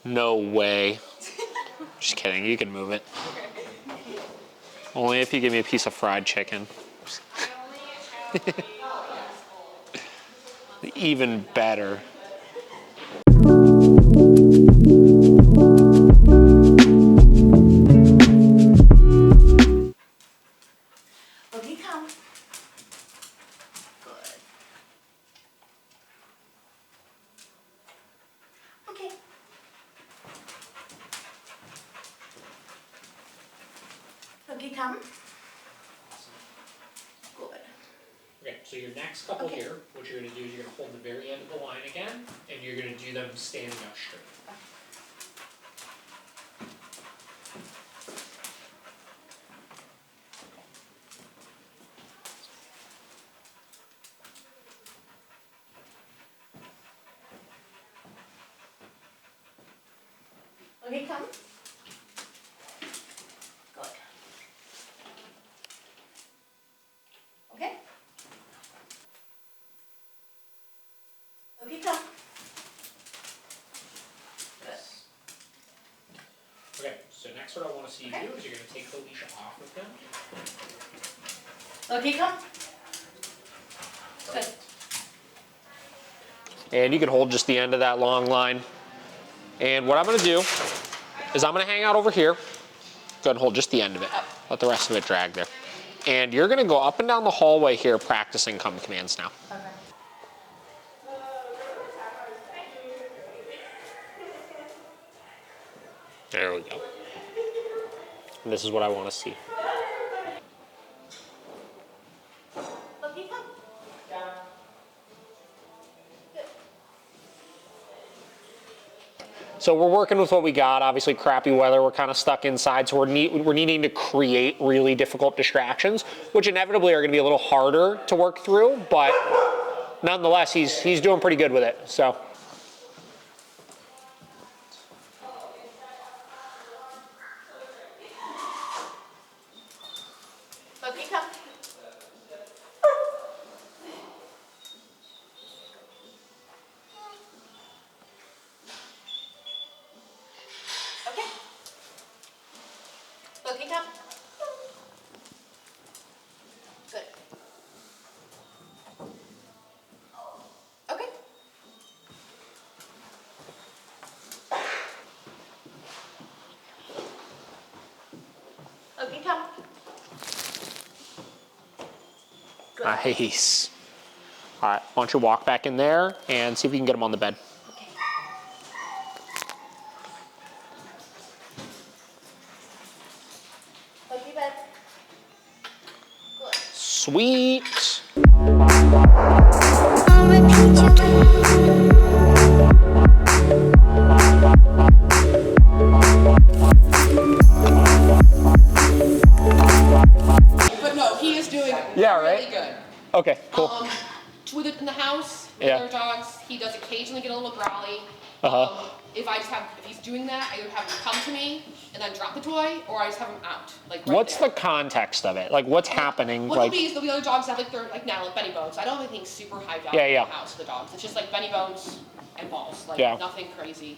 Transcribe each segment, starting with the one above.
No way. Just kidding, you can move it. Only if you give me a piece of fried chicken. Even better. Loki, come. Good. Okay. Loki, come. Good. Okay, so your next couple here, what you're going to do is you're going to hold the very end of the line again, and you're going to do them standing up straight. Okay, come. Good. Okay. Okay, come. Good. Okay, so next what I want to see you do is you're going to take the leash off of him. Okay, come. Good. And you can hold just the end of that long line. And what I'm going to do is I'm going to hang out over here. Go ahead and hold just the end of it. Let the rest of it drag there. And you're going to go up and down the hallway here practicing come commands now. Okay. There we go. And this is what I want to see. Okay, come. So we're working with what we got. Obviously, crappy weather. We're kind of stuck inside, so we're needing to create really difficult distractions, which inevitably are going to be a little harder to work through. But nonetheless, he's doing pretty good with it. So. Okay, come. Okay. Okay, come. Good. Okay. Okay, come. Good. Nice. All right, why don't you walk back in there and see if we can get him on the bed. Okay. Okay, bed. Good. Sweet. But no, he is doing really good. Okay, cool. With it in the house, with Yeah. other dogs, he does occasionally get a little growly. If he's doing that, I either have him come to me and then drop the toy, or I just have him out. Like right What's there. the context of it? Like, what's happening? What Like, there'll be other dogs that they're like now, like Benny Bones. I don't have anything super high value in the house for the dogs. It's just like Benny Bones and balls. Like nothing crazy.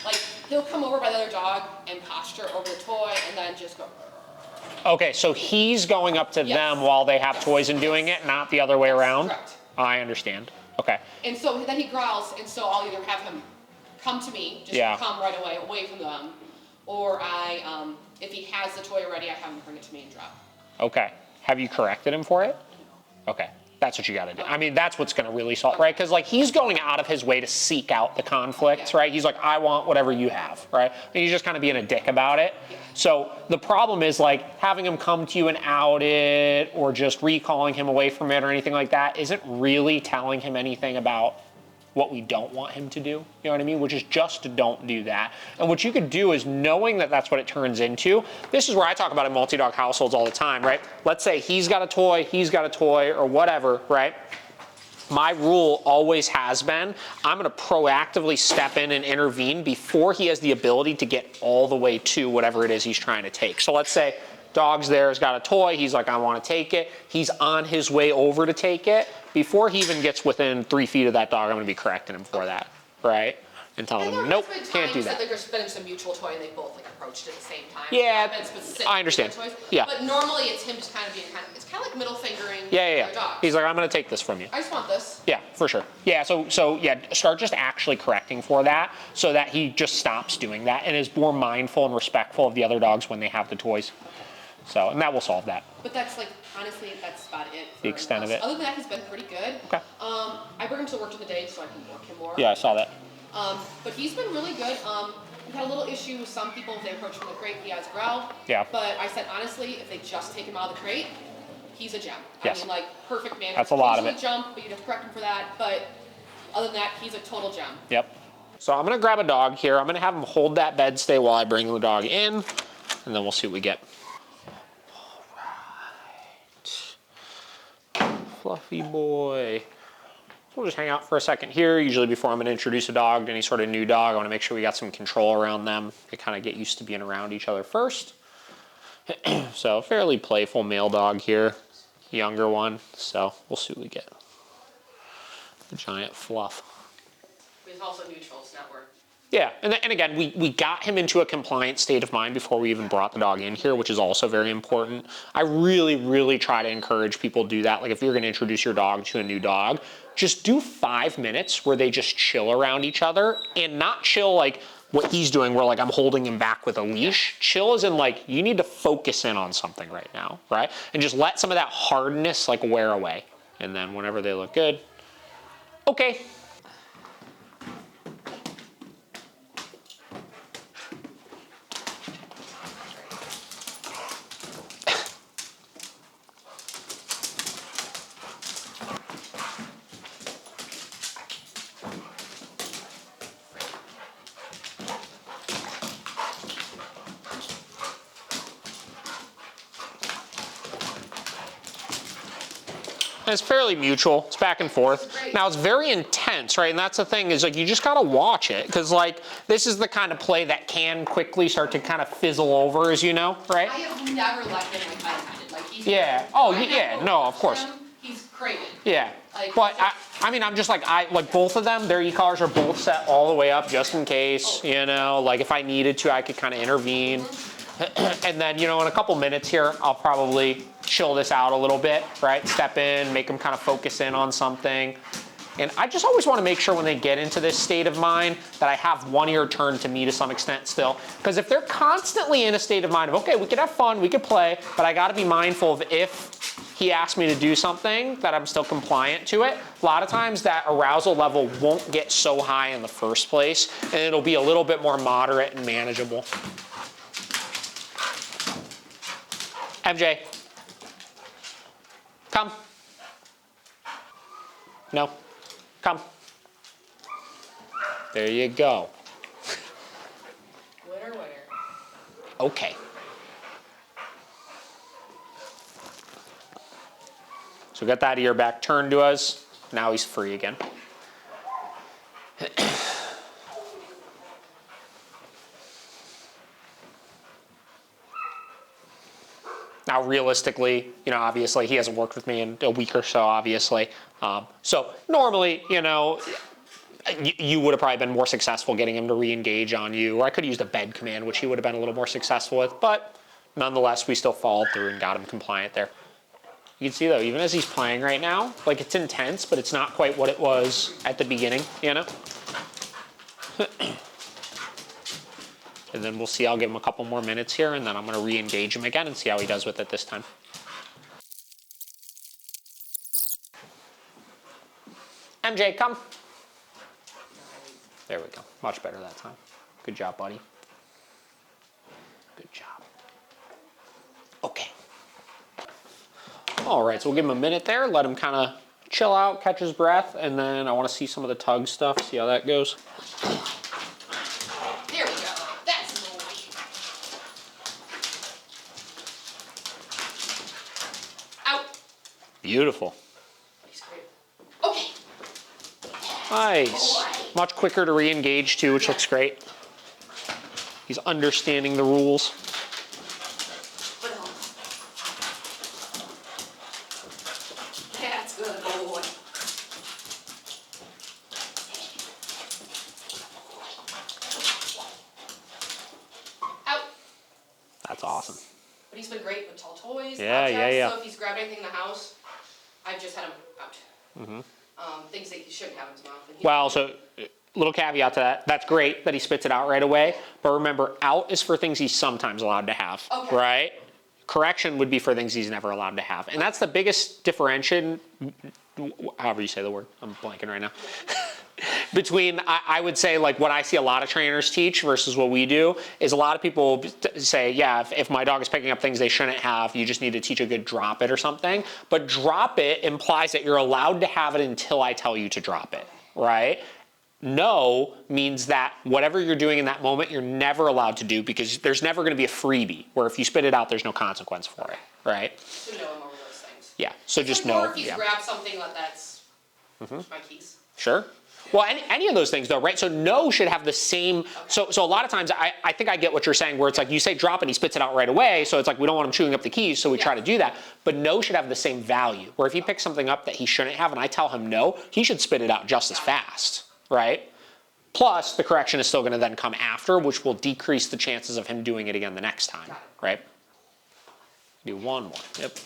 Like he'll come over by the other dog and posture over the toy and then just go. Okay, so he's going up to them while they have toys and doing it, not the other way around? Correct. I understand. Okay. And so then he growls, and so I'll either have him come to me, just come right away from them, or if he has the toy already, I have him bring it to me and drop. Okay. Have you corrected him for it? Okay. That's what you got to do. I mean, that's what's going to really solve, right? Because like he's going out of his way to seek out the conflicts, right? He's like, I want whatever you have, right? And he's just kind of being a dick about it. So the problem is like having him come to you and out it, or just recalling him away from it or anything like that isn't really telling him anything about what we don't want him to do, you know what I mean? Which is just don't do that. And what you could do is knowing that that's what it turns into. This is where I talk about in multi-dog households all the time, right? Let's say he's got a toy, or whatever, right? My rule always has been, I'm gonna proactively step in and intervene before he has the ability to get all the way to whatever it is he's trying to take. So let's say dog's there, has got a toy, he's like, I wanna take it. He's on his way over to take it. Before he even gets within 3 feet of that dog, I'm gonna be correcting him for that, right? and telling And them, there nope, has been can't do times that. There's been some mutual toy and they both like approached it at the same time. Yeah, Been specific I understand. toys. Yeah. But normally it's him just kind of being it's kind of like middle fingering Yeah. dog. He's like, I'm gonna take this from you. I just want this. Yeah, for sure. Yeah, so yeah, start just actually correcting for that so that he just stops doing that and is more mindful and respectful of the other dogs when they have the toys. So, and that will solve that. But that's like, honestly, that's about it. The extent of it. Other than that, he's been pretty good. Okay. I bring him to work in the day so I can work him more. Yeah, I saw that. But he's been really good. We had a little issue with some people if they approach him in the crate, he has a growl. Yeah. But I said, honestly, if they just take him out of the crate, he's a gem. Yes. I mean, like, perfect manners. That's a lot of it. Jump, but you have to correct him for that. But other than that, he's a total gem. Yep. So I'm gonna grab a dog here. I'm gonna have him hold that bed stay while I bring the dog in, and then we'll see what we get. All right. Fluffy boy. We'll just hang out for a second here. Usually before I'm gonna introduce a dog to any sort of new dog, I wanna make sure we got some control around them. They kind of get used to being around each other first. So fairly playful male dog here, younger one. So we'll see what we get. The giant fluff. But he's also neutral, it's not work. Yeah, and again, we got him into a compliant state of mind before we even brought the dog in here, which is also very important. I really, really try to encourage people to do that. Like if you're gonna introduce your dog to a new dog, just do 5 minutes where they just chill around each other and not chill like what he's doing where like I'm holding him back with a leash. Chill as in like, you need to focus in on something right now, right? And just let some of that hardness like wear away. And then whenever they look good, okay. And it's fairly mutual, it's back and forth. Now it's very intense, right? And that's the thing is like, you just gotta watch it. Cause like, this is the kind of play that can quickly start to kind of fizzle over, as you know, right? I have never let him like unattended. Like he's Yeah, oh yeah, no, of course. He's crazy. Yeah, Like, but I mean, I'm just like, like both of them, their e-collars are both set all the way up just in case, you know, like if I needed to, I could kind of intervene. And then, you know, in a couple minutes here, I'll probably chill this out a little bit, right? Step in, make them kind of focus in on something. And I just always want to make sure when they get into this state of mind that I have one ear turned to me to some extent still. Because if they're constantly in a state of mind of, okay, we could have fun, we could play, but I got to be mindful of if he asks me to do something that I'm still compliant to it. A lot of times that arousal level won't get so high in the first place, and it'll be a little bit more moderate and manageable. MJ, come. No, come. There you go. Winner, winner. Okay. So got that ear back turned to us. Now he's free again. Now, realistically, you know, obviously he hasn't worked with me in a week or so, obviously. So normally, you know, you would have probably been more successful getting him to re-engage on you, or I could have used a bed command, which he would have been a little more successful with, but nonetheless, we still followed through and got him compliant there. You can see though, even as he's playing right now, like it's intense, but it's not quite what it was at the beginning, you know? And then we'll see, I'll give him a couple more minutes here, and then I'm gonna re-engage him again and see how he does with it this time. MJ, come. There we go, much better that time. Good job, buddy. Good job. Okay. All right, so we'll give him a minute there, let him kind of chill out, catch his breath, and then I wanna see some of the tug stuff, see how that goes. There we go. That's Loki. Out. Beautiful. He's great. Okay. Nice. Much quicker to re-engage too, which looks great. He's understanding the rules. That's good, boy. That's awesome. But he's been great with tall toys, Yeah, objects, yeah, yeah. so if he's grabbed anything in the house, I've just had him out. Mm-hmm. Things that he shouldn't have in his mouth. And Well, so little caveat to that. That's great that he spits it out right away. But remember, out is for things he's sometimes allowed to have, Okay. right? Correction would be for things he's never allowed to have. And that's the biggest differentiation, however you say the word, I'm blanking right now, between, I would say, like what I see a lot of trainers teach versus what we do, is a lot of people say, yeah, if my dog is picking up things they shouldn't have, you just need to teach a good drop it or something. But drop it implies that you're allowed to have it until I tell you to drop it, right? No means that whatever you're doing in that moment, you're never allowed to do, because there's never going to be a freebie where if you spit it out, there's no consequence for it, right? So know him over those things. Yeah, so just Or know. if he's Yeah. grabbed something that's my keys. Sure. Well, any of those things though, right? So no should have the same, so a lot of times I think I get what you're saying, where it's like you say drop and he spits it out right away, so it's like we don't want him chewing up the keys, so we try to do that. But no should have the same value, where if he picks something up that he shouldn't have and I tell him no, he should spit it out just as fast, right? Plus, the correction is still going to then come after, which will decrease the chances of him doing it again the next time, right? Do one more. Yep.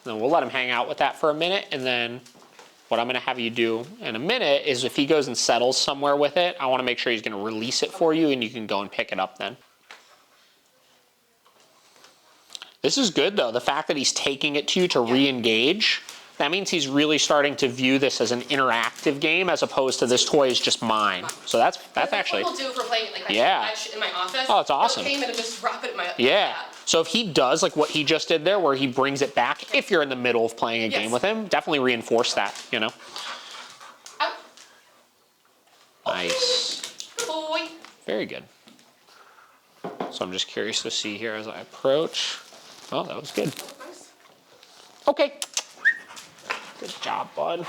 Then we'll let him hang out with that for a minute, and then what I'm going to have you do in a minute is if he goes and settles somewhere with it, I want to make sure he's going to release it for you, and you can go and pick it up then. This is good, though. The fact that he's taking it to you to re-engage, that means he's really starting to view this as an interactive game as opposed to this toy is just mine. So that's actually. What we'll do for playing like in my office. Oh, it's awesome. He'll came in and just drop it in my yeah. So if he does like what he just did there, where he brings it back, if you're in the middle of playing a game with him, definitely reinforce that, you know. Out. Nice. Good boy. Very good. So I'm just curious to see here as I approach. Oh, that was good. Nice. Okay. Good job, bud.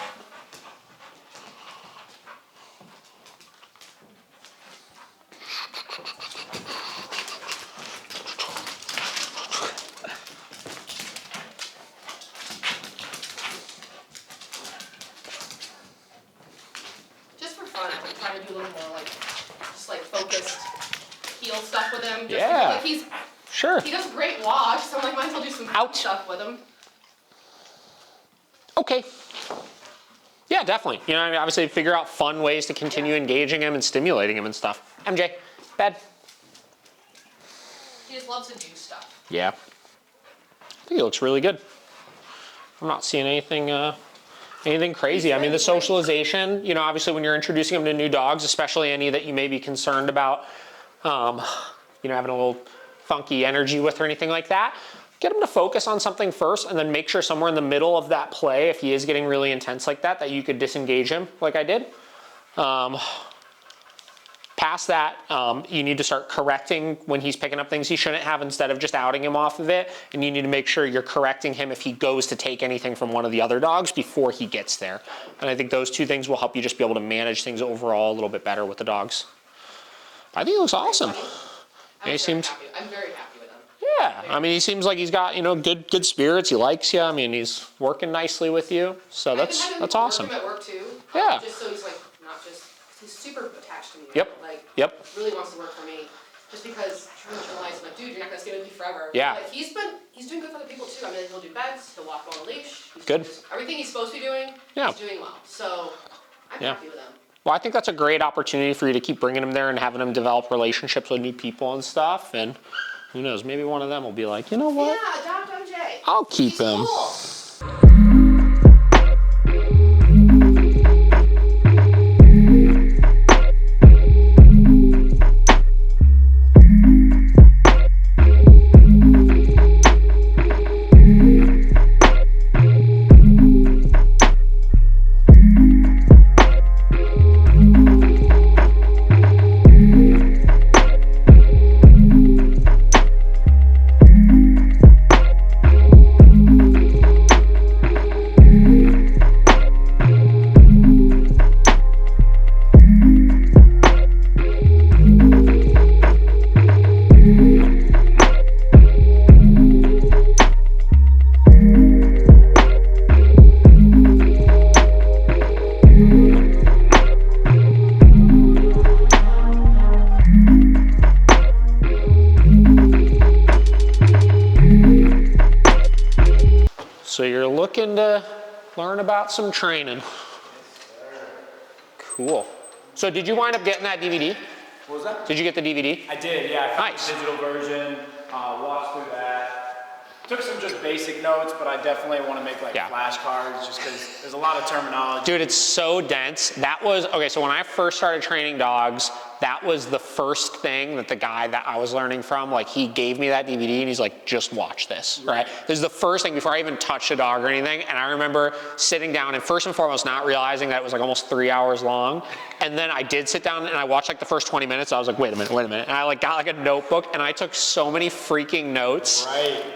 Just for fun, I'm trying to do a little more like, just like focused heel stuff with him. Just Yeah. Like Sure. he does great walk, so I'm like, might as well do some Out. stuff with him. Okay. Yeah, definitely. You know, I mean, obviously figure out fun ways to continue engaging him and stimulating him and stuff. MJ, bed. He just loves to do stuff. Yeah. I think he looks really good. I'm not seeing anything crazy. I mean, the socialization, you know, obviously when you're introducing him to new dogs, especially any that you may be concerned about, you know, having a little funky energy with or anything like that, get him to focus on something first and then make sure somewhere in the middle of that play, if he is getting really intense like that, that you could disengage him like I did. Past that, you need to start correcting when he's picking up things he shouldn't have instead of just outing him off of it. And you need to make sure you're correcting him if he goes to take anything from one of the other dogs before he gets there. And I think those two things will help you just be able to manage things overall a little bit better with the dogs. I think he looks awesome. I'm very happy with him. Yeah, I mean, he seems like he's got, you know, good spirits. He likes you. I mean, he's working nicely with you. So that's awesome. At work too. Yeah. Just so he's like not just he's super attached to me. Right? Yep. Like Yep. really wants to work for me. Just because I'm like, dude, you're not gonna stay with me forever. Yeah. But he's doing good for other people too. I mean, he'll do beds, he'll walk on a leash. He's Good. Everything he's supposed to be doing, he's doing well. So I'm happy with him. Well, I think that's a great opportunity for you to keep bringing him there and having him develop relationships with new people and stuff. And who knows, maybe one of them will be like, you know what? Yeah, adopt MJ. I'll keep him. Cool. So you're looking to learn about some training. Cool. So did you wind up getting that DVD? What was that? Did you get the DVD? I did, yeah. I found Nice. the digital version, watched through that. Took some just basic notes, but I definitely want to make like flashcards just because there's a lot of terminology. Dude, it's so dense. That was, okay, so when I first started training dogs, that was the first thing that the guy that I was learning from, like he gave me that DVD and he's like, just watch this, right? This is the first thing before I even touched a dog or anything. And I remember sitting down and first and foremost, not realizing that it was like almost 3 hours long. And then I did sit down and I watched like the first 20 minutes. I was like, wait a minute. And I like got like a notebook and I took so many freaking notes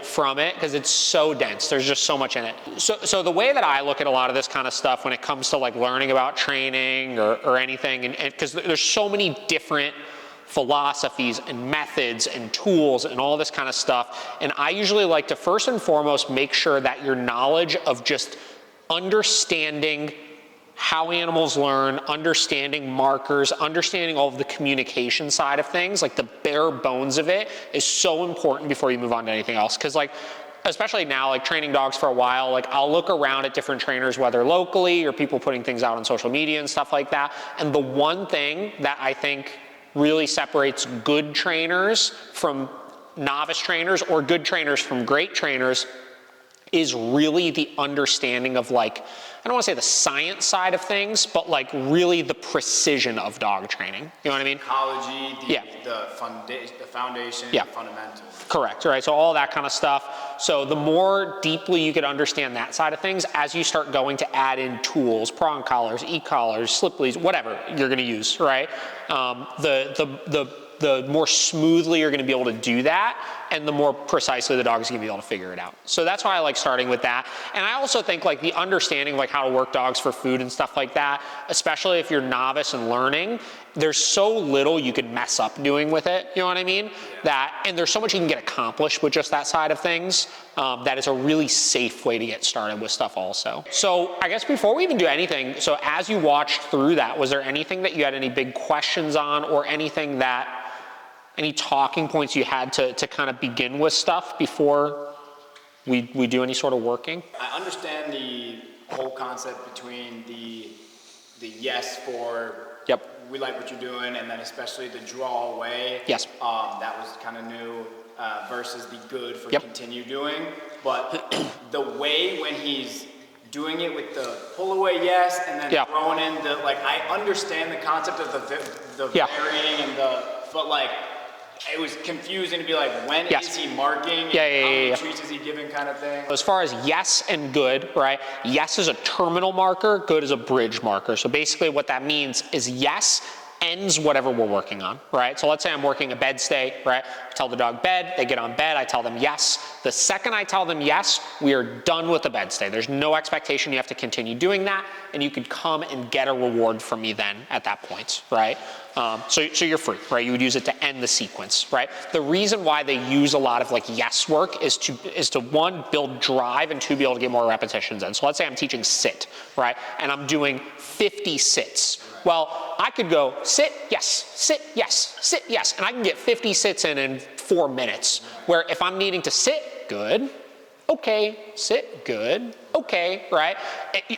from it because it's so dense. There's just so much in it. So the way that I look at a lot of this kind of stuff when it comes to like learning about training or anything, and because there's so many different philosophies and methods and tools and all this kind of stuff. And I usually like to first and foremost make sure that your knowledge of just understanding how animals learn, understanding markers, understanding all of the communication side of things, like the bare bones of it is so important before you move on to anything else. Because like, especially now, like training dogs for a while, like I'll look around at different trainers, whether locally or people putting things out on social media and stuff like that. And the one thing that I think really separates good trainers from novice trainers or good trainers from great trainers is really the understanding of like, I don't want to say the science side of things, but like really the precision of dog training. You know what I mean? Psychology, the foundation, the fundamentals. Correct, right? So all that kind of stuff. So the more deeply you could understand that side of things, as you start going to add in tools, prong collars, e-collars, slip leads, whatever you're going to use, right? The more smoothly you're going to be able to do that, and the more precisely the dog's going to be able to figure it out. So that's why I like starting with that. And I also think like the understanding of like how to work dogs for food and stuff like that, especially if you're novice and learning, there's so little you can mess up doing with it, you know what I mean? And there's so much you can get accomplished with just that side of things, that is a really safe way to get started with stuff also. So I guess before we even do anything, so as you watched through that, was there anything that you had any big questions on or anything that, any talking points you had to kind of begin with stuff before we do any sort of working? I understand the whole concept between the yes for we like what you're doing, and then especially the draw away. Yes. That was kind of new versus the good for continue doing. But the way when he's doing it with the pull away yes, and then throwing in the, like, I understand the concept of the varying and but like, it was confusing to be like, when is he marking? How many treats is he giving kind of thing? As far as yes and good, right? Yes is a terminal marker, good is a bridge marker. So basically what that means is yes ends whatever we're working on, right? So let's say I'm working a bed stay, right? I tell the dog bed, they get on bed, I tell them yes. The second I tell them yes, we are done with the bed stay. There's no expectation you have to continue doing that, and you could come and get a reward from me then at that point, right? So you're free, right? You would use it to end the sequence, right? The reason why they use a lot of like yes work is to one, build drive, and two, be able to get more repetitions in. So let's say I'm teaching sit, right? And I'm doing 50 sits. Well, I could go sit, yes, and I can get 50 sits in 4 minutes. Where if I'm needing to sit, good, okay, sit, good, okay, right?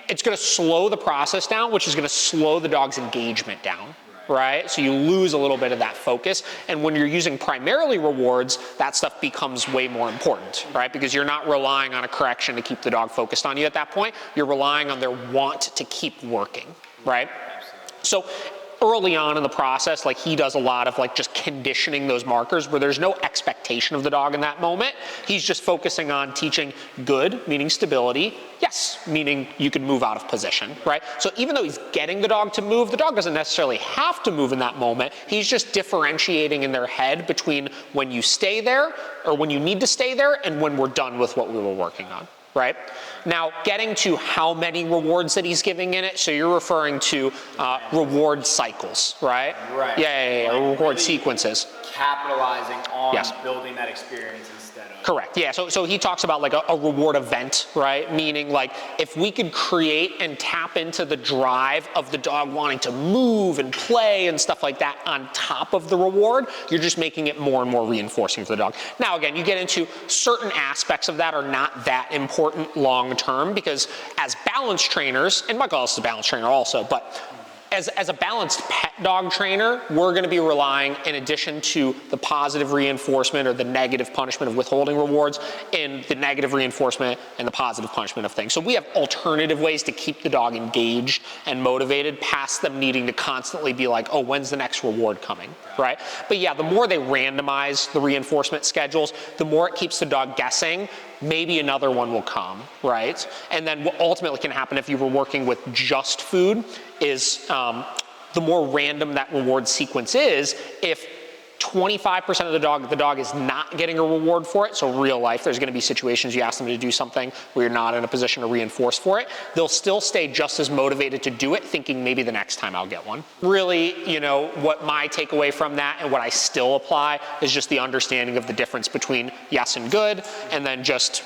It's gonna slow the process down, which is gonna slow the dog's engagement down. Right? So you lose a little bit of that focus. And when you're using primarily rewards, that stuff becomes way more important, right? Because you're not relying on a correction to keep the dog focused on you at that point. You're relying on their want to keep working, right? So early on in the process, like he does a lot of like just conditioning those markers where there's no expectation of the dog in that moment. He's just focusing on teaching good, meaning stability, yes, meaning you can move out of position, right? So even though he's getting the dog to move, the dog doesn't necessarily have to move in that moment. He's just differentiating in their head between when you stay there or when you need to stay there and when we're done with what we were working on. Right? Now, getting to how many rewards that he's giving in it, so you're referring to reward cycles, right? Right. Yeah, like reward really sequences. Capitalizing on building that experience instead of... Correct, yeah, so he talks about like a reward event, right? Meaning like if we could create and tap into the drive of the dog wanting to move and play and stuff like that on top of the reward, you're just making it more and more reinforcing for the dog. Now again, you get into certain aspects of that are not that important long term, because as balance trainers, and Michael Ellis is a balance trainer also, but as a balanced pet dog trainer, we're going to be relying, in addition to the positive reinforcement or the negative punishment of withholding rewards, in the negative reinforcement and the positive punishment of things. So we have alternative ways to keep the dog engaged and motivated past them needing to constantly be like, oh, when's the next reward coming, right? But yeah, the more they randomize the reinforcement schedules, the more it keeps the dog guessing. Maybe another one will come, right? And then what ultimately can happen if you were working with just food is the more random that reward sequence is, if 25% of the dog is not getting a reward for it, so real life, there's gonna be situations you ask them to do something where you're not in a position to reinforce for it, they'll still stay just as motivated to do it, thinking maybe the next time I'll get one. Really, you know, what my takeaway from that and what I still apply is just the understanding of the difference between yes and good, and then just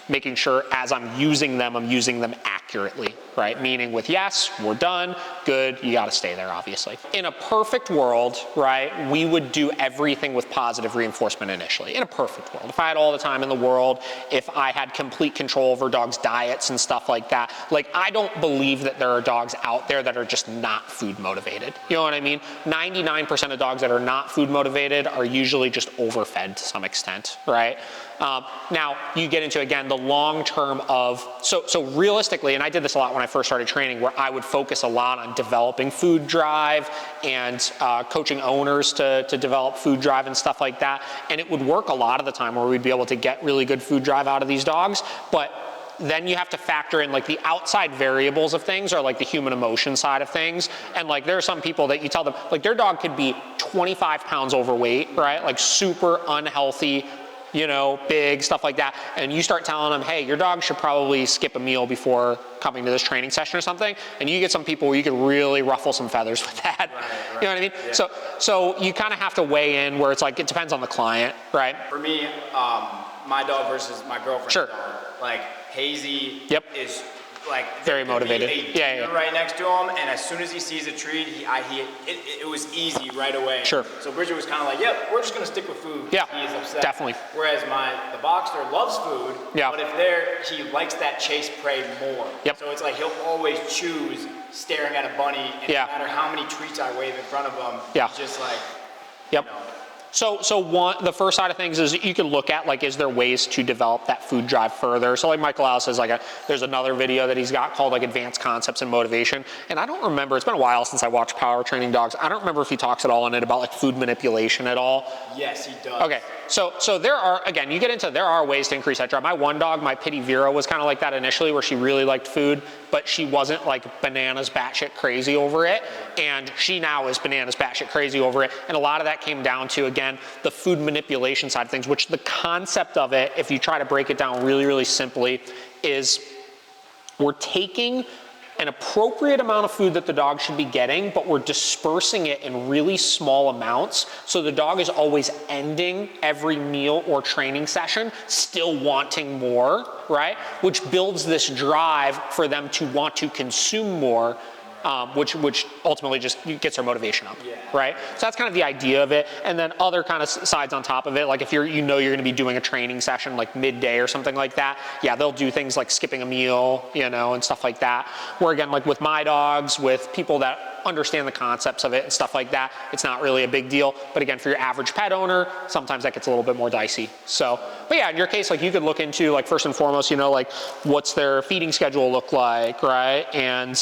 making sure as I'm using them accurately, right? Meaning with yes, we're done, good, you gotta stay there, obviously. In a perfect world, right, we would do everything with positive reinforcement initially. In a perfect world. If I had all the time in the world, if I had complete control over dogs' diets and stuff like that, like I don't believe that there are dogs out there that are just not food motivated. You know what I mean? 99% of dogs that are not food motivated are usually just overfed to some extent, right? Now, you get into, again, the long term of, so realistically, and I did this a lot when I first started training, where I would focus a lot on developing food drive and coaching owners to develop food drive and stuff like that. And it would work a lot of the time where we'd be able to get really good food drive out of these dogs. But then you have to factor in like the outside variables of things, or like the human emotion side of things. And like there are some people that you tell them, like their dog could be 25 pounds overweight, right? Like super unhealthy, you know, big, stuff like that. And you start telling them, hey, your dog should probably skip a meal before coming to this training session or something. And you get some people where you can really ruffle some feathers with that. Right. You know what I mean? Yeah. So you kind of have to weigh in where it's like, it depends on the client, right? For me, my dog versus my girlfriend's sure. dog. Like Hazy is like very motivated. Yeah. Right next to him, and as soon as he sees a treat, it was easy right away. Sure. So Bridget was kind of like, "Yep, we're just gonna stick with food." Yeah. He is upset. Definitely. Whereas the boxer loves food. Yeah. But he likes that chase prey more. Yep. So it's like he'll always choose staring at a bunny, and no matter how many treats I wave in front of him, he's just like, yep. You know, So the first side of things is you can look at like, is there ways to develop that food drive further? So like Michael Ellis has there's another video that he's got called like Advanced Concepts in Motivation. And I don't remember, it's been a while since I watched Power Training Dogs. I don't remember if he talks at all in it about like food manipulation at all. Yes, he does. Okay, so there are, again, you get into, there are ways to increase that drive. My one dog, my Pitty Vera, was kind of like that initially, where she really liked food, but she wasn't like bananas batshit crazy over it. And she now is bananas batshit crazy over it. And a lot of that came down to, again, the food manipulation side of things, which the concept of it, if you try to break it down really, really simply, is we're taking an appropriate amount of food that the dog should be getting, but we're dispersing it in really small amounts, so the dog is always ending every meal or training session still wanting more, right? Which builds this drive for them to want to consume more, which ultimately just gets their motivation up, right? So that's kind of the idea of it. And then other kind of sides on top of it, like if you're going to be doing a training session like midday or something like that, they'll do things like skipping a meal, you know, and stuff like that. Where again, like with my dogs, with people that understand the concepts of it and stuff like that, it's not really a big deal. But again, for your average pet owner, sometimes that gets a little bit more dicey. So, but yeah, in your case, like you could look into like first and foremost, you know, like what's their feeding schedule look like, right? And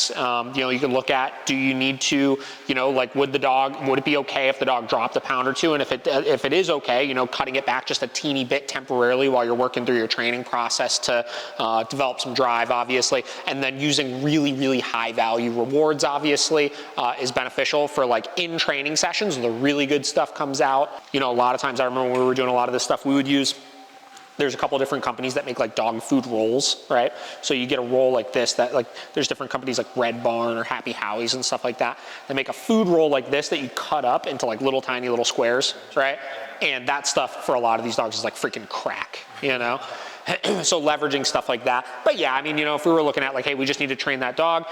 you know, you can look at, do you need to, you know, like would it be okay if the dog dropped a pound or two? And if it is okay, you know, cutting it back just a teeny bit temporarily while you're working through your training process to develop some drive, obviously, and then using really, really high value rewards, obviously, is beneficial for like in training sessions. The really good stuff comes out. You know, a lot of times I remember when we were doing a lot of this stuff, we would use There's a couple different companies that make like dog food rolls, right? So you get a roll like this that like, there's different companies like Red Barn or Happy Howie's and stuff like that. They make a food roll like this that you cut up into like little tiny little squares, right? And that stuff for a lot of these dogs is like freaking crack, you know? So leveraging stuff like that. But yeah, I mean, you know, if we were looking at like, hey, we just need to train that dog,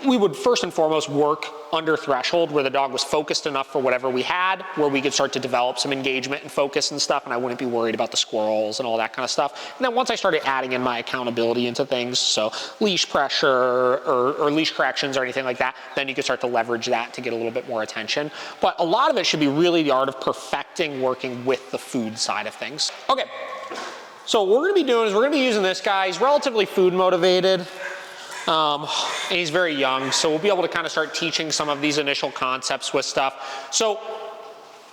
we would first and foremost work under threshold where the dog was focused enough for whatever we had, where we could start to develop some engagement and focus and stuff, and I wouldn't be worried about the squirrels and all that kind of stuff. And then once I started adding in my accountability into things, so leash pressure or leash corrections or anything like that, then you could start to leverage that to get a little bit more attention. But a lot of it should be really the art of perfecting working with the food side of things. Okay. So what we're gonna be doing is we're gonna be using this guy. He's relatively food motivated, and he's very young, so we'll be able to kind of start teaching some of these initial concepts with stuff. So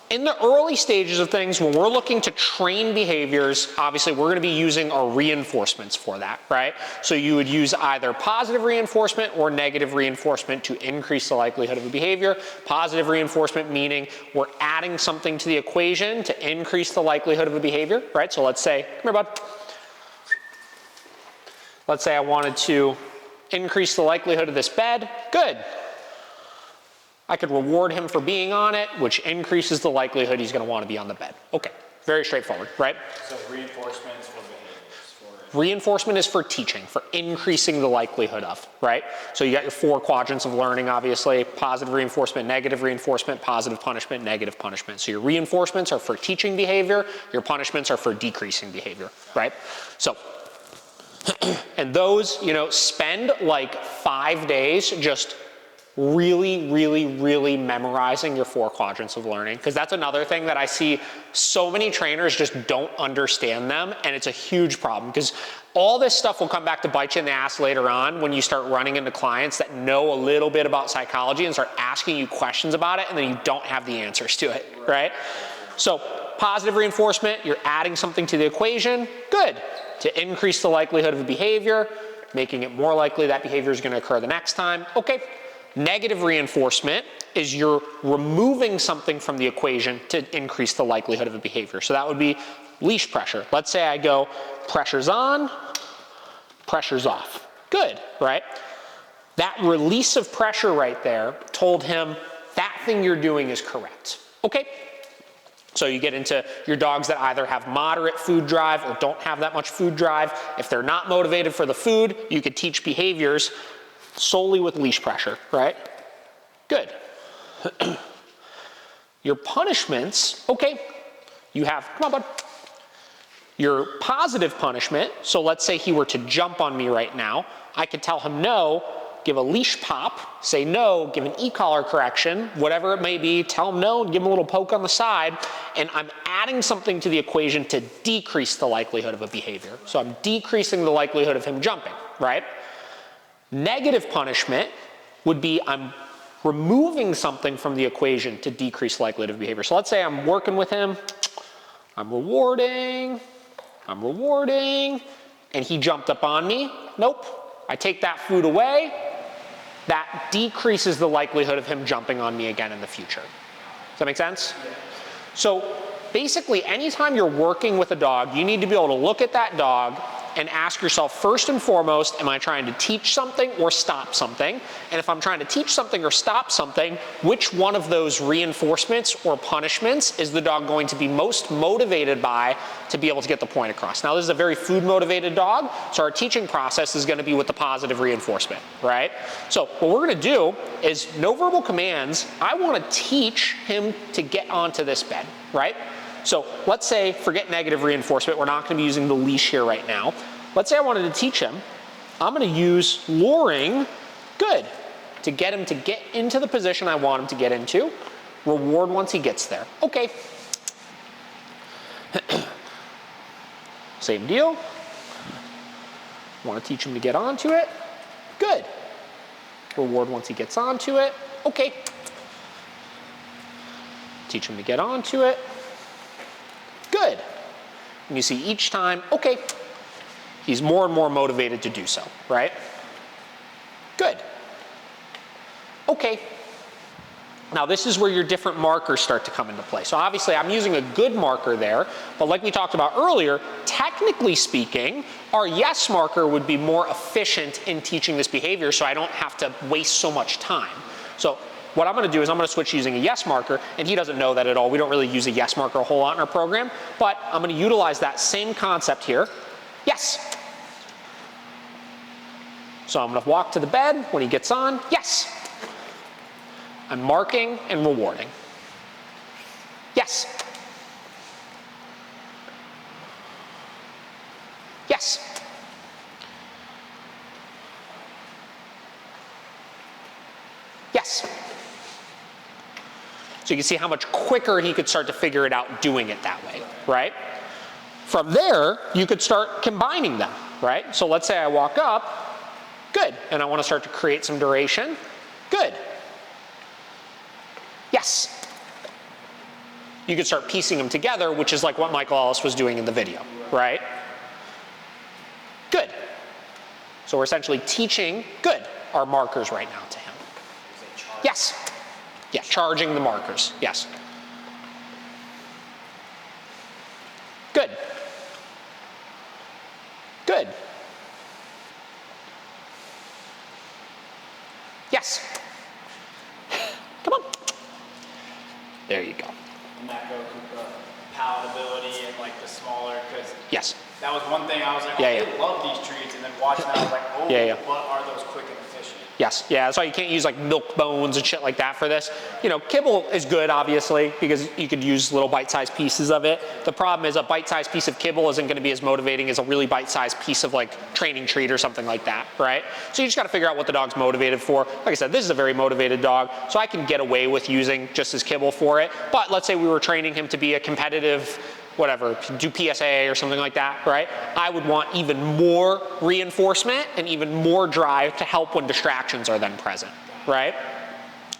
in the early stages of things, when we're looking to train behaviors, obviously we're gonna be using our reinforcements for that, right? So you would use either positive reinforcement or negative reinforcement to increase the likelihood of a behavior. Positive reinforcement meaning we're adding something to the equation to increase the likelihood of a behavior, right? So let's say, come here, bud. Let's say I wanted to increase the likelihood of this bed. Good. I could reward him for being on it, which increases the likelihood he's gonna wanna be on the bed. Okay, very straightforward, right? So reinforcement is for behaviors. Reinforcement is for teaching, for increasing the likelihood of, right? So you got your 4 quadrants of learning, obviously, positive reinforcement, negative reinforcement, positive punishment, negative punishment. So your reinforcements are for teaching behavior, your punishments are for decreasing behavior, right? So, and those, you know, spend like 5 days just really memorizing your 4 quadrants of learning, because that's another thing that I see so many trainers just don't understand them, and it's a huge problem because all this stuff will come back to bite you in the ass later on when you start running into clients that know a little bit about psychology and start asking you questions about it, and then you don't have the answers to it, right? So positive reinforcement, you're adding something to the equation, good, to increase the likelihood of a behavior, making it more likely that behavior is going to occur the next time, okay. Negative reinforcement is you're removing something from the equation to increase the likelihood of a behavior. So that would be leash pressure. Let's say I go pressure's on, pressure's off. Good, right? That release of pressure right there told him that thing you're doing is correct. Okay? So you get into your dogs that either have moderate food drive or don't have that much food drive. If they're not motivated for the food, you could teach behaviors solely with leash pressure, right? Good. Your punishments, okay, you have, come on, bud. Your positive punishment, so let's say he were to jump on me right now, I could tell him no, give a leash pop, say no, give an e-collar correction, whatever it may be, tell him no, give him a little poke on the side, and I'm adding something to the equation to decrease the likelihood of a behavior. So I'm decreasing the likelihood of him jumping, right? Negative punishment would be I'm removing something from the equation to decrease likelihood of behavior. So let's say I'm working with him, I'm rewarding, and he jumped up on me. Nope, I take that food away. That decreases the likelihood of him jumping on me again in the future. Does that make sense? Yeah. So basically, anytime you're working with a dog, you need to be able to look at that dog and ask yourself, first and foremost, am I trying to teach something or stop something? And if I'm trying to teach something or stop something, which one of those reinforcements or punishments is the dog going to be most motivated by to be able to get the point across? Now, this is a very food-motivated dog, so our teaching process is gonna be with the positive reinforcement, right? So what we're gonna do is no verbal commands. I wanna teach him to get onto this bed, right? So let's say, forget negative reinforcement, we're not gonna be using the leash here right now. Let's say I wanted to teach him, I'm gonna use luring, good, to get him to get into the position I want him to get into, reward once he gets there. Okay. Same deal. Wanna teach him to get onto it, good. Reward once he gets onto it, okay. Teach him to get onto it. Good. And you see each time, okay, he's more and more motivated to do so, right? Good. Okay. Now this is where your different markers start to come into play. So obviously I'm using a good marker there, but like we talked about earlier, technically speaking, our yes marker would be more efficient in teaching this behavior so I don't have to waste so much time. So what I'm gonna do is I'm gonna switch using a yes marker, and he doesn't know that at all. We don't really use a yes marker a whole lot in our program, but I'm gonna utilize that same concept here. Yes. So I'm gonna walk to the bed. When he gets on, yes. I'm marking and rewarding. Yes. Yes. Yes. So you can see how much quicker he could start to figure it out doing it that way, right? From there, you could start combining them, right? So let's say I walk up, good, and I want to start to create some duration, good. Yes. You could start piecing them together, which is like what Michael Ellis was doing in the video, right? Good. So we're essentially teaching, good, our markers right now to him. Yes. Yeah, charging the markers, yes. Good. Good. Yes. Come on. There you go. And that goes with the palatability and like the smaller, because yes. That was one thing I was like, yeah, I love these treats, and then watching that I was like, oh, but are those quick and efficient? Yes, yeah, that's why you can't use like milk bones and shit like that for this. You know, kibble is good, obviously, because you could use little bite-sized pieces of it. The problem is a bite-sized piece of kibble isn't gonna be as motivating as a really bite-sized piece of like training treat or something like that, right? So you just gotta figure out what the dog's motivated for. Like I said, this is a very motivated dog, so I can get away with using just his kibble for it. But let's say we were training him to be a competitive, whatever, do PSA or something like that, right? I would want even more reinforcement and even more drive to help when distractions are then present, right?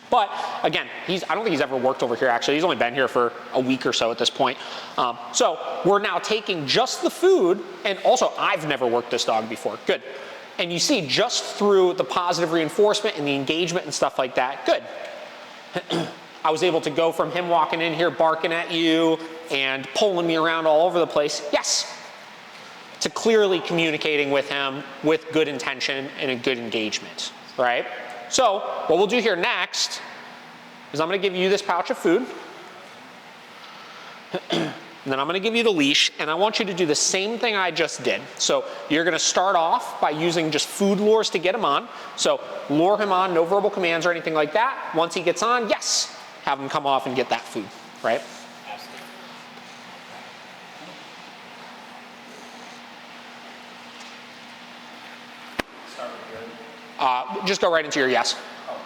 But again, I don't think he's ever worked over here actually. He's only been here for a week or so at this point. So we're now taking just the food, and also I've never worked this dog before, good. And you see just through the positive reinforcement and the engagement and stuff like that, good. I was able to go from him walking in here barking at you and pulling me around all over the place, yes, to clearly communicating with him with good intention and a good engagement, right? So what we'll do here next is I'm gonna give you this pouch of food, and then I'm gonna give you the leash, and I want you to do the same thing I just did. So you're gonna start off by using just food lures to get him on. So lure him on, no verbal commands or anything like that. Once he gets on, yes, have him come off and get that food, right? Start with good. Just go right into your yes. Oh.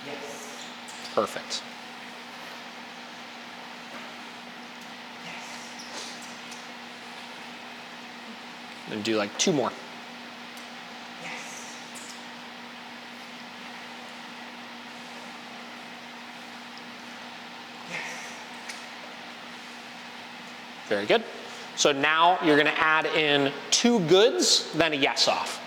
Yes. Perfect. And do like 2 more. Yes. Very good. So now you're gonna add in 2 goods, then a yes off.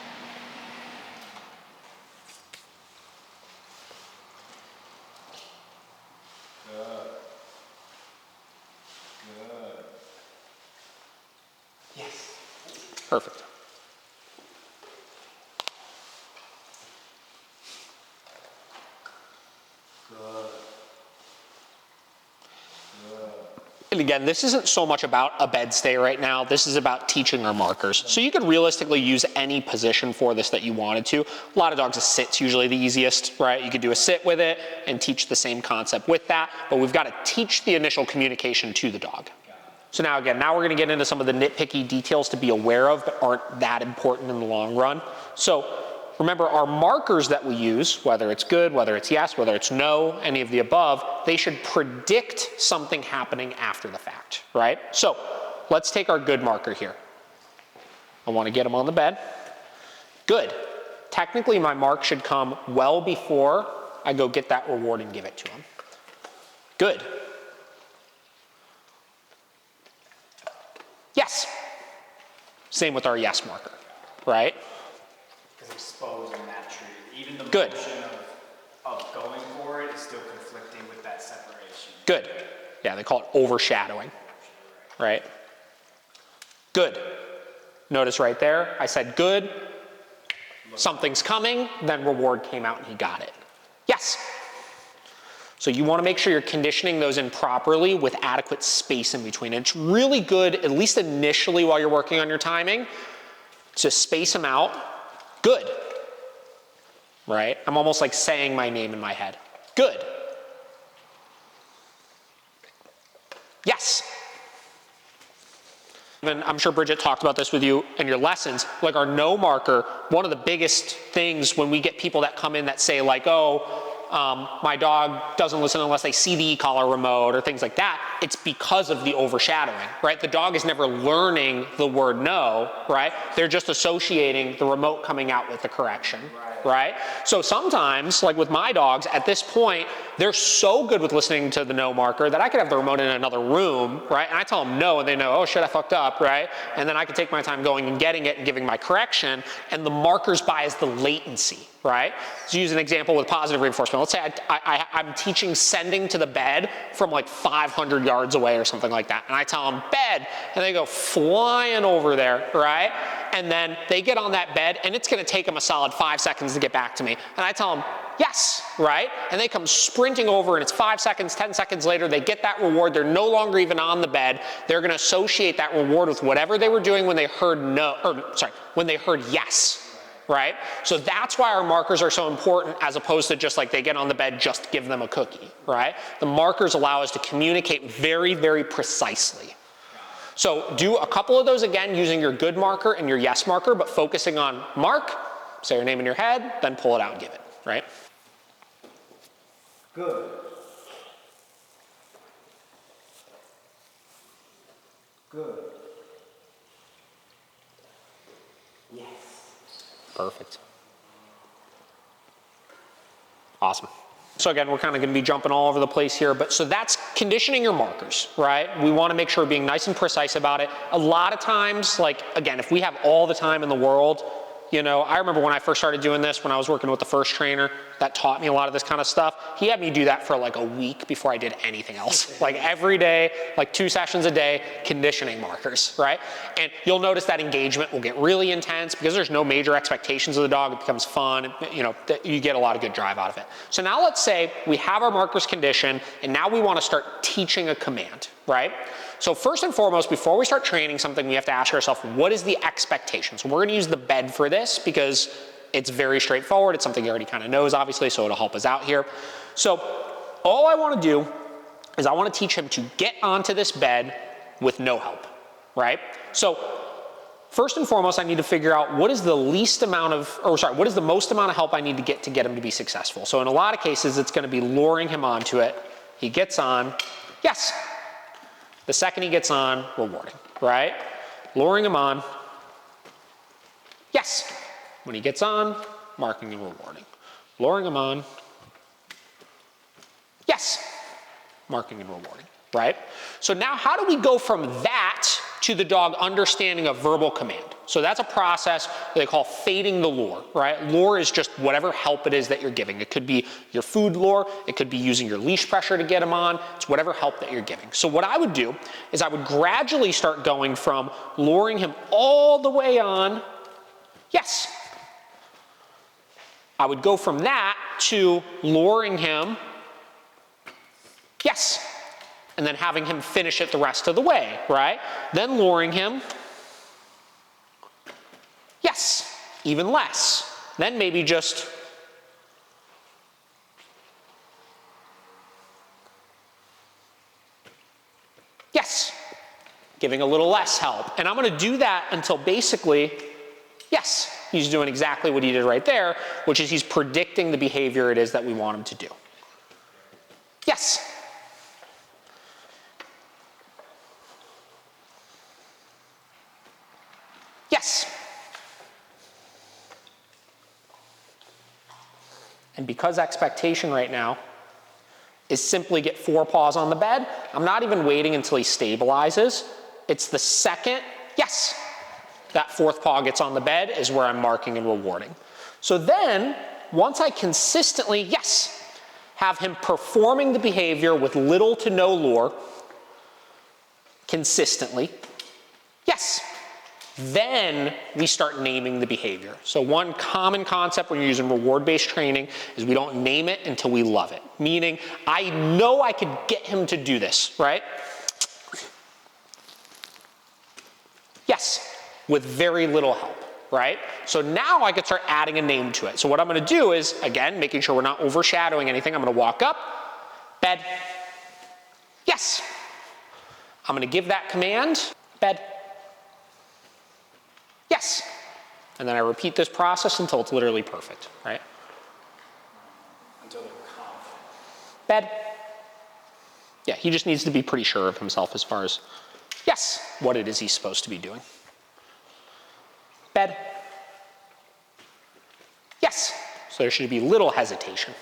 Perfect. And again, this isn't so much about a bed stay right now. This is about teaching our markers. So you could realistically use any position for this that you wanted to. A lot of dogs, a sit's usually the easiest, right? You could do a sit with it and teach the same concept with that, but we've got to teach the initial communication to the dog. So now again, now we're gonna get into some of the nitpicky details to be aware of, but aren't that important in the long run. So remember, our markers that we use, whether it's good, whether it's yes, whether it's no, any of the above, they should predict something happening after the fact, right? So let's take our good marker here. I wanna get him on the bed. Good. Technically, my mark should come well before I go get that reward and give it to him. Good. Yes. Same with our yes marker, right? Because exposing that tree, even the Good. motion of going for it is still conflicting with that separation. Good. Yeah, they call it overshadowing, right? Good. Notice right there, I said good, something's coming, then reward came out and he got it. Yes. So you want to make sure you're conditioning those in properly with adequate space in between. And it's really good, at least initially while you're working on your timing, to space them out. Good. Right? I'm almost like saying my name in my head. Good. Yes. And I'm sure Bridget talked about this with you in your lessons, like our no marker, one of the biggest things when we get people that come in that say like, oh, my dog doesn't listen unless they see the e-collar remote or things like that, it's because of the overshadowing, right? The dog is never learning the word no, right? They're just associating the remote coming out with the correction, right? So sometimes, like with my dogs, at this point, they're so good with listening to the no marker that I could have the remote in another room, right? And I tell them no, and they know, oh shit, I fucked up, right? And then I can take my time going and getting it and giving my correction, and the markers buys the latency, right? So use an example with positive reinforcement. Let's say I'm teaching sending to the bed from like 500 yards away or something like that. And I tell them bed, and they go flying over there, right? And then they get on that bed, and it's gonna take them a solid 5 seconds to get back to me. And I tell them, yes, right? And they come sprinting over, and it's 5 seconds, 10 seconds later, they get that reward. They're no longer even on the bed. They're gonna associate that reward with whatever they were doing when they heard no, or sorry, when they heard yes. Right? So that's why our markers are so important, as opposed to just like they get on the bed, just give them a cookie, right? The markers allow us to communicate very, very precisely. So do a couple of those again using your good marker and your yes marker, but focusing on mark, say your name in your head, then pull it out and give it, right? Good. Good. Yes. Perfect. Awesome. So again, we're kind of going to be jumping all over the place here, but so that's conditioning your markers, right? We want to make sure we're being nice and precise about it. A lot of times, like again, if we have all the time in the world, you know, I remember when I first started doing this, when I was working with the first trainer that taught me a lot of this kind of stuff, he had me do that for like a week before I did anything else. Like every day, like 2 sessions a day, conditioning markers, right? And you'll notice that engagement will get really intense because there's no major expectations of the dog. It becomes fun, you know, you get a lot of good drive out of it. So now let's say we have our markers conditioned, and now we want to start teaching a command, right? So first and foremost, before we start training something, we have to ask ourselves, what is the expectation? So we're going to use the bed for this because it's very straightforward. It's something he already kind of knows, obviously, so it'll help us out here. So all I want to do is I want to teach him to get onto this bed with no help, right? So first and foremost, I need to figure out what is the least amount of, or sorry, what is the most amount of help I need to get him to be successful. So in a lot of cases, it's going to be luring him onto it. He gets on, yes. The second he gets on, rewarding, right? Luring him on, yes. When he gets on, marking and rewarding. Luring him on, yes. Marking and rewarding, right? So now how do we go from that to the dog understanding a verbal command? So that's a process that they call fading the lure, right? Lure is just whatever help it is that you're giving. It could be your food lure. It could be using your leash pressure to get him on. It's whatever help that you're giving. So what I would do is I would gradually start going from luring him all the way on, yes. I would go from that to luring him, yes. And then having him finish it the rest of the way, right? Then luring him, yes, even less. Then maybe just, yes, giving a little less help. And I'm going to do that until basically, yes, he's doing exactly what he did right there, which is he's predicting the behavior it is that we want him to do. Yes. Yes. And because expectation right now is simply get 4 paws on the bed, I'm not even waiting until he stabilizes. It's the second, yes, that fourth paw gets on the bed is where I'm marking and rewarding. So then, once I consistently, yes, have him performing the behavior with little to no lure, consistently, yes, then we start naming the behavior. So one common concept when you're using reward-based training is we don't name it until we love it. Meaning, I know I could get him to do this, right? Yes, with very little help, right? So now I could start adding a name to it. So what I'm gonna do is, again, making sure we're not overshadowing anything, I'm gonna walk up, bed, yes. I'm gonna give that command, bed, yes. And then I repeat this process until it's literally perfect, right? Until they're confident. Bed. Yeah, he just needs to be pretty sure of himself as far as, yes, what it is he's supposed to be doing. Bed. Yes. So there should be little hesitation.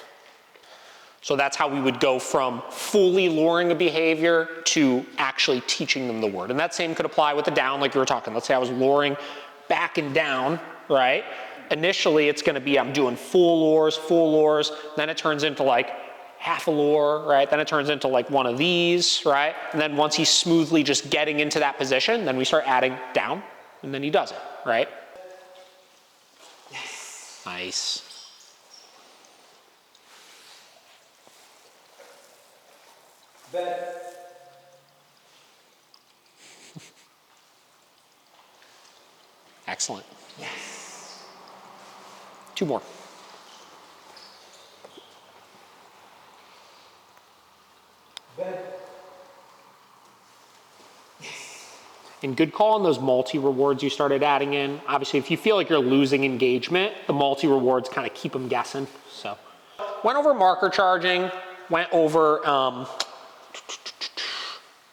So that's how we would go from fully luring a behavior to actually teaching them the word. And that same could apply with the down like you were talking. Let's say I was luring back and down, right? Initially it's gonna be I'm doing full lures, then it turns into like half a lure, right? Then it turns into like one of these, right? And then once he's smoothly just getting into that position, then we start adding down, and then he does it, right? Yes. Nice. Bed. Excellent. Yes. Two more. Bed. And good call on those multi-rewards you started adding in. Obviously, if you feel like you're losing engagement, the multi-rewards kind of keep them guessing, so. Went over marker charging, went over,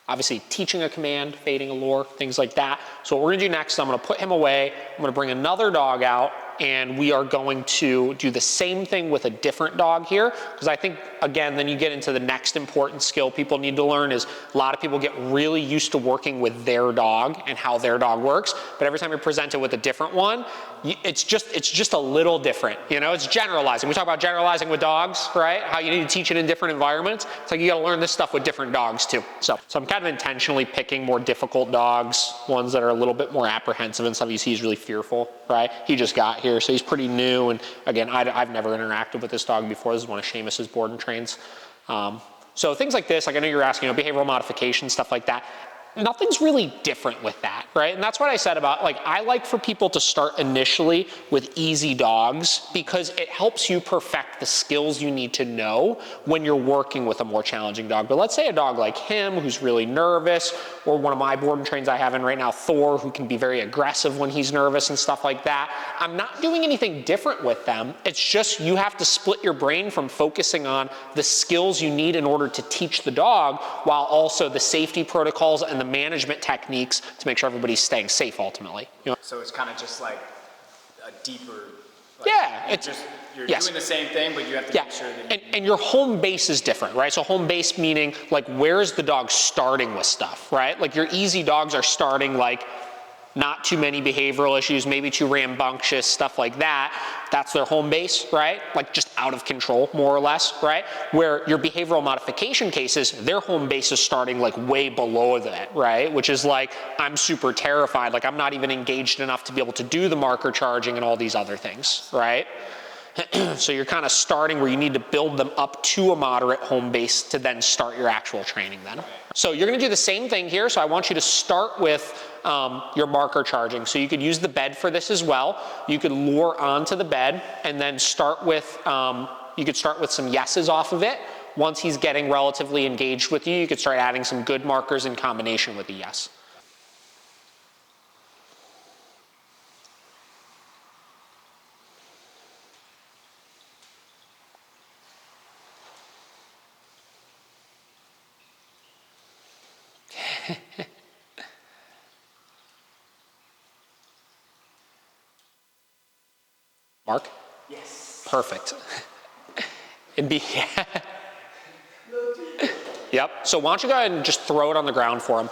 obviously teaching a command, fading a lure, things like that. So what we're gonna do next is I'm gonna put him away, I'm gonna bring another dog out, and we are going to do the same thing with a different dog here, because I think, again, then you get into the next important skill people need to learn is a lot of people get really used to working with their dog and how their dog works, but every time you're presented with a different one, it's just a little different, you know? It's generalizing. We talk about generalizing with dogs, right? How you need to teach it in different environments. It's like you gotta learn this stuff with different dogs too. So I'm kind of intentionally picking more difficult dogs, ones that are a little bit more apprehensive and stuff. You see he's really fearful, right? He just got here, so he's pretty new. And again, I've never interacted with this dog before. This is one of Seamus's board and trains. So things like this, like I know you're asking, behavioral modification, stuff like that. Nothing's really different with that, right? And that's what I said about, like, I like for people to start initially with easy dogs because it helps you perfect the skills you need to know when you're working with a more challenging dog. But let's say a dog like him who's really nervous, or one of my board and trains I have in right now, Thor, who can be very aggressive when he's nervous and stuff like that. I'm not doing anything different with them. It's just you have to split your brain from focusing on the skills you need in order to teach the dog while also the safety protocols and the management techniques to make sure everybody's staying safe ultimately. So it's kind of just like a deeper, yeah, you're doing the same thing, but you have to make sure that and your home base is different, right? So home base meaning like where's the dog starting with stuff, right? Like your easy dogs are starting like not too many behavioral issues, maybe too rambunctious, stuff like that. That's their home base, right? Like just out of control, more or less, right? Where your behavioral modification cases, their home base is starting like way below that, right? Which is like, I'm super terrified, like I'm not even engaged enough to be able to do the marker charging and all these other things, right? So you're kind of starting where you need to build them up to a moderate home base to then start your actual training then. So you're gonna do the same thing here. So I want you to start with your marker charging. So you could use the bed for this as well. You could lure onto the bed and then start with, you could start with some yeses off of it. Once he's getting relatively engaged with you, you could start adding some good markers in combination with a yes. Mark? Yes. Perfect. And be, yep. So why don't you go ahead and just throw it on the ground for him.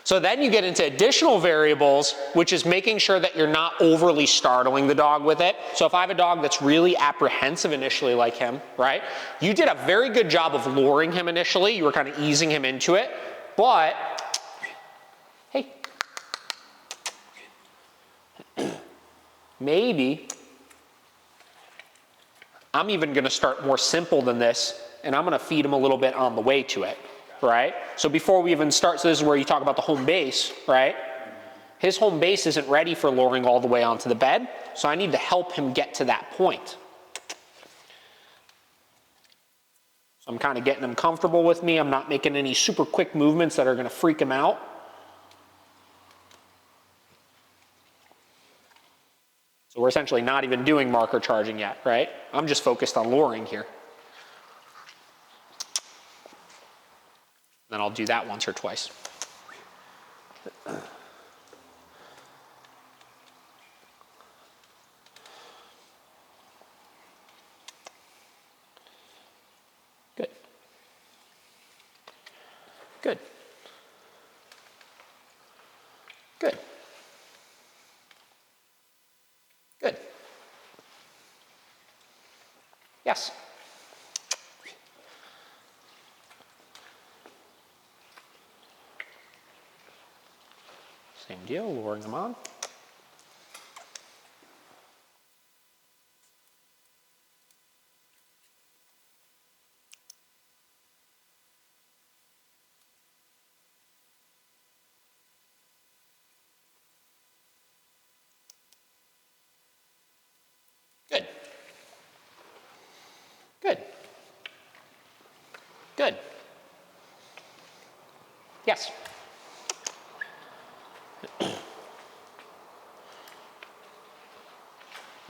So then you get into additional variables, which is making sure that you're not overly startling the dog with it. So if I have a dog that's really apprehensive initially like him, right? You did a very good job of luring him initially. You were kind of easing him into it, but hey, maybe I'm even gonna start more simple than this, and I'm gonna feed him a little bit on the way to it, right? So before we even start, so this is where you talk about the home base, right? His home base isn't ready for luring all the way onto the bed, so I need to help him get to that point. So I'm kind of getting him comfortable with me. I'm not making any super quick movements that are gonna freak him out. So we're essentially not even doing marker charging yet, right? I'm just focused on luring here. Then I'll do that once or twice. Good. Good. Good. Good. Yes. Same deal, luring them on. Good. Good. Good. Yes. I'll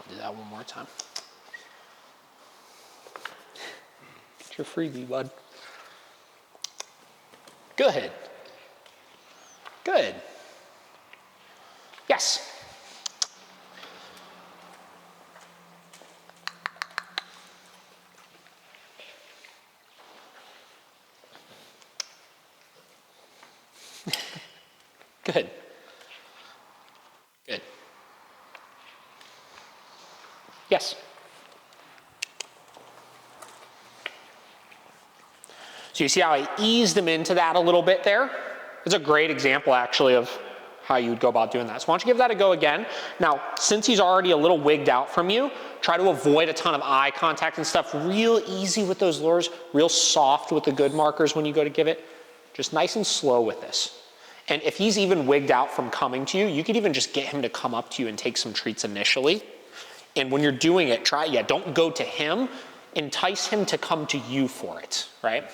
do that one more time. Get your freebie, bud. Good. Good. Yes. Good. Good. Yes. So you see how I eased them into that a little bit there? It's a great example actually of how you would go about doing that. So why don't you give that a go again. Now, since he's already a little wigged out from you, try to avoid a ton of eye contact and stuff. Real easy with those lures, real soft with the good markers when you go to give it. Just nice and slow with this. And if he's even wigged out from coming to you, you could even just get him to come up to you and take some treats initially. And when you're doing it, don't go to him, entice him to come to you for it, right?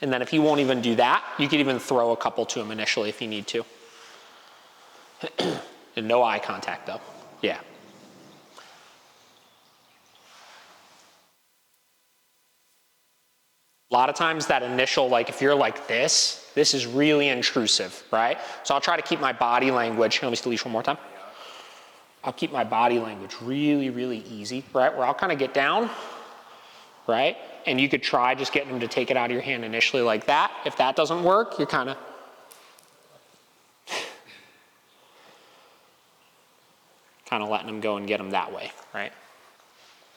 And then if he won't even do that, you could even throw a couple to him initially if you need to. And no eye contact though, yeah. A lot of times that initial, like if you're like this is really intrusive, right? So I'll try to keep my body language, let me still leash one more time. I'll keep my body language really, really easy, right? Where I'll kind of get down, right? And you could try just getting them to take it out of your hand initially like that. If that doesn't work, you're kind of letting them go and get them that way, right?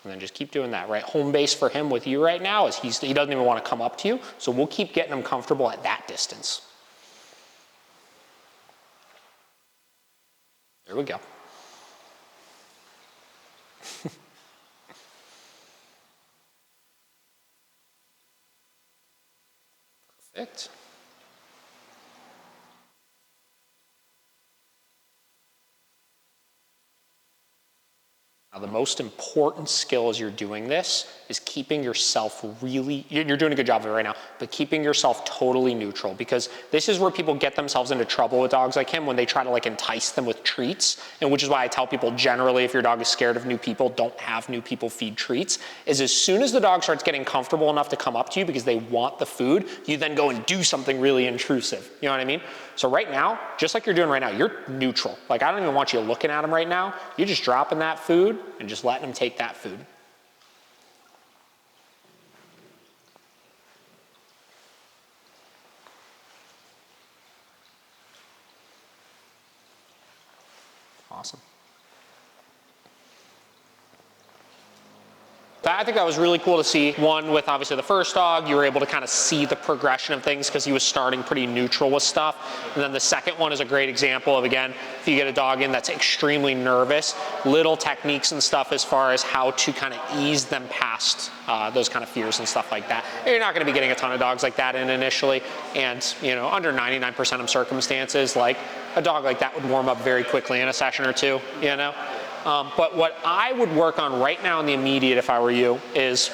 And then just keep doing that, right? Home base for him with you right now is he doesn't even want to come up to you, so we'll keep getting him comfortable at that distance. There we go. Perfect. Now, the most important skill as you're doing this is keeping yourself really, you're doing a good job of it right now, but keeping yourself totally neutral, because this is where people get themselves into trouble with dogs like him when they try to like entice them with treats, and which is why I tell people generally if your dog is scared of new people, don't have new people feed treats, is as soon as the dog starts getting comfortable enough to come up to you because they want the food, you then go and do something really intrusive, you know what I mean? So right now, just like you're doing right now, you're neutral. Like I don't even want you looking at him right now, you're just dropping that food and just letting him take that food. awesome. I think that was really cool to see. One, with obviously the first dog, you were able to kind of see the progression of things because he was starting pretty neutral with stuff. And then the second one is a great example of, again, if you get a dog in that's extremely nervous, little techniques and stuff as far as how to kind of ease them past those kind of fears and stuff like that. And you're not going to be getting a ton of dogs like that in initially. And, you know, under 99% of circumstances, like a dog like that would warm up very quickly in a session or two, you know? But what I would work on right now in the immediate, if I were you, is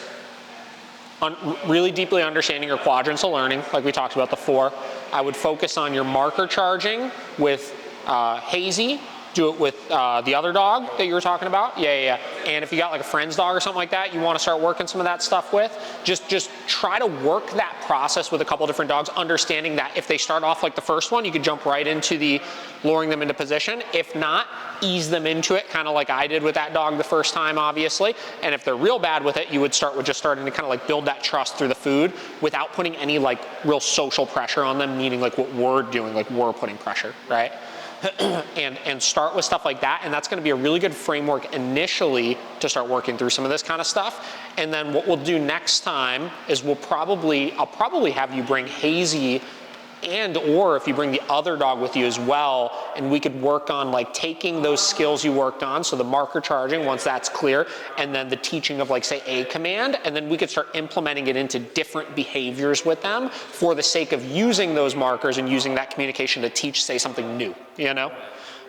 really deeply understanding your quadrants of learning, like we talked about the 4. I would focus on your marker charging with Hazy. Do it with the other dog that you were talking about. Yeah. And if you got like a friend's dog or something like that, you want to start working some of that stuff with, just try to work that process with a couple different dogs, understanding that if they start off like the first one, you could jump right into the luring them into position. If not, ease them into it, kind of like I did with that dog the first time, obviously. And if they're real bad with it, you would start with just starting to kind of like build that trust through the food without putting any like real social pressure on them, meaning like what we're doing, like we're putting pressure, right? and start with stuff like that, and that's going to be a really good framework initially to start working through some of this kind of stuff. And then what we'll do next time is I'll probably have you bring Hazy, and or if you bring the other dog with you as well, and we could work on like taking those skills you worked on, so the marker charging, once that's clear, and then the teaching of like say a command, and then we could start implementing it into different behaviors with them for the sake of using those markers and using that communication to teach say something new, you know?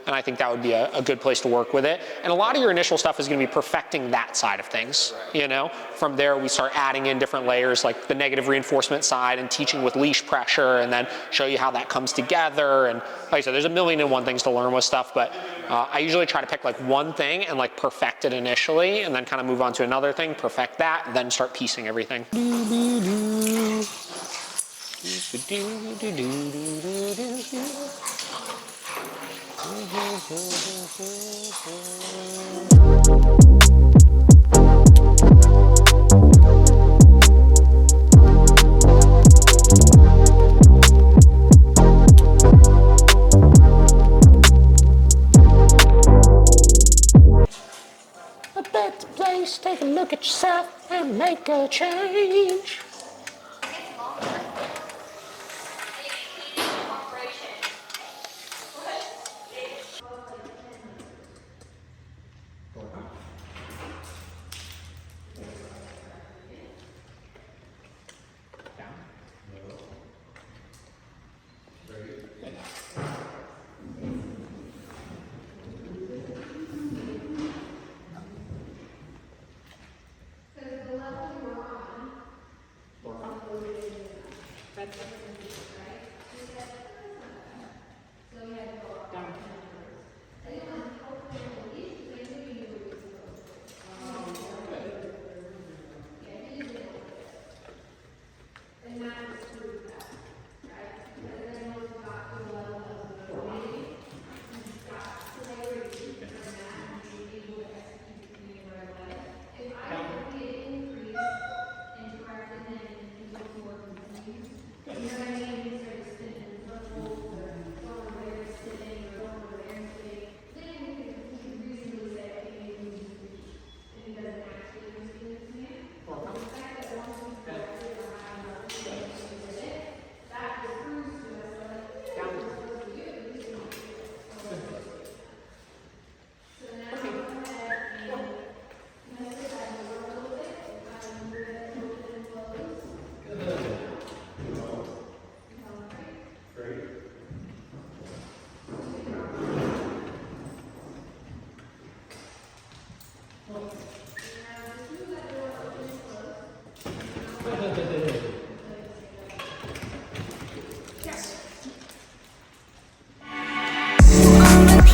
And I think that would be a good place to work with it. And a lot of your initial stuff is going to be perfecting that side of things, you know? From there, we start adding in different layers, like the negative reinforcement side and teaching with leash pressure, and then show you how that comes together. And like I said, there's a million and one things to learn with stuff, but I usually try to pick like one thing and like perfect it initially, and then kind of move on to another thing, perfect that, and then start piecing everything. A better place, take a look at yourself and make a change.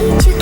Yes.